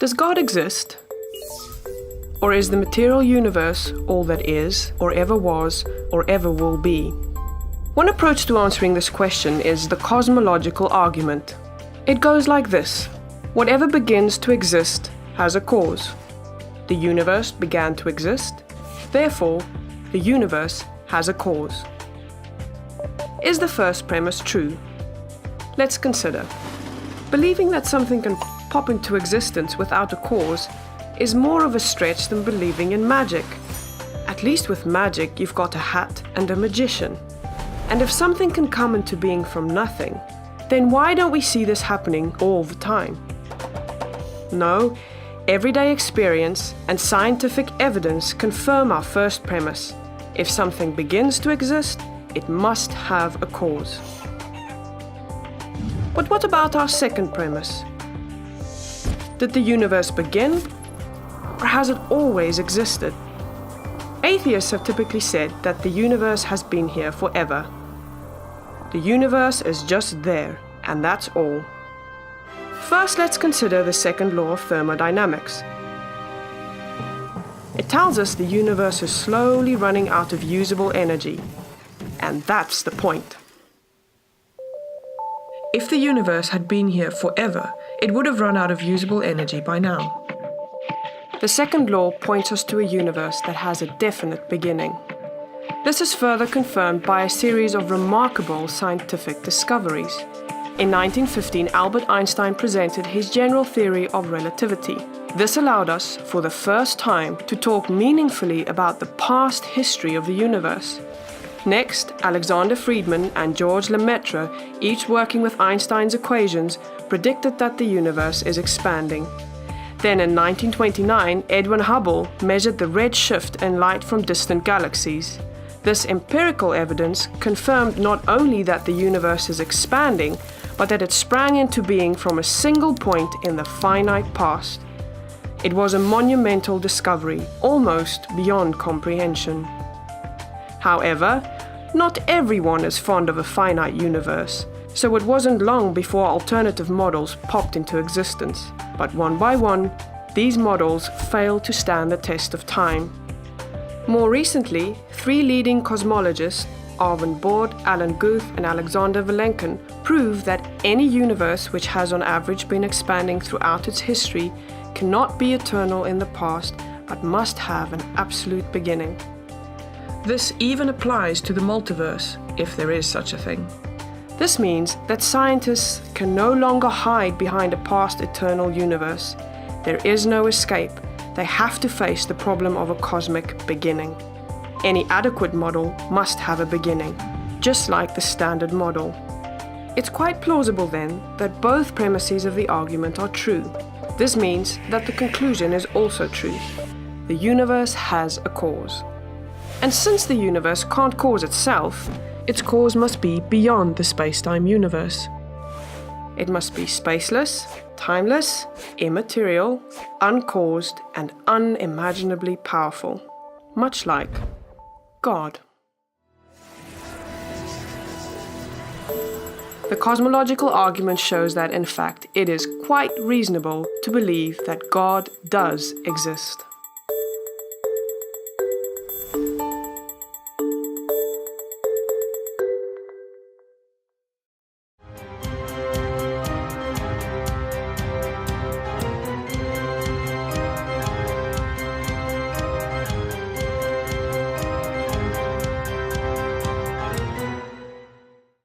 Does God exist? Or is the material universe all that is, or ever was, or ever will be? One approach to answering this question is the cosmological argument. It goes like this: whatever begins to exist has a cause. The universe began to exist, therefore, the universe has a cause. Is the first premise true? Let's consider. Believing that something can pop into existence without a cause is more of a stretch than believing in magic. At least with magic, you've got a hat and a magician. And if something can come into being from nothing, then why don't we see this happening all the time? No, everyday experience and scientific evidence confirm our first premise. If something begins to exist, it must have a cause. But what about our second premise? Did the universe begin, or has it always existed? Atheists have typically said that the universe has been here forever. The universe is just there, and that's all. First, let's consider the second law of thermodynamics. It tells us the universe is slowly running out of usable energy, and that's the point. If the universe had been here forever, it would have run out of usable energy by now. The second law points us to a universe that has a definite beginning. This is further confirmed by a series of remarkable scientific discoveries. In 1915, Albert Einstein presented his general theory of relativity. This allowed us, for the first time, to talk meaningfully about the past history of the universe. Next, Alexander Friedmann and George Lemaitre, each working with Einstein's equations, predicted that the universe is expanding. Then in 1929, Edwin Hubble measured the red shift in light from distant galaxies. This empirical evidence confirmed not only that the universe is expanding, but that it sprang into being from a single point in the finite past. It was a monumental discovery, almost beyond comprehension. However, not everyone is fond of a finite universe, so it wasn't long before alternative models popped into existence. But one by one, these models failed to stand the test of time. More recently, 3 leading cosmologists, Arvin Bord, Alan Guth, and Alexander Vilenkin, proved that any universe which has on average been expanding throughout its history cannot be eternal in the past, but must have an absolute beginning. This even applies to the multiverse, if there is such a thing. This means that scientists can no longer hide behind a past eternal universe. There is no escape. They have to face the problem of a cosmic beginning. Any adequate model must have a beginning, just like the standard model. It's quite plausible then that both premises of the argument are true. This means that the conclusion is also true. The universe has a cause. And since the universe can't cause itself, its cause must be beyond the space-time universe. It must be spaceless, timeless, immaterial, uncaused, and unimaginably powerful, much like God. The cosmological argument shows that, in fact, it is quite reasonable to believe that God does exist.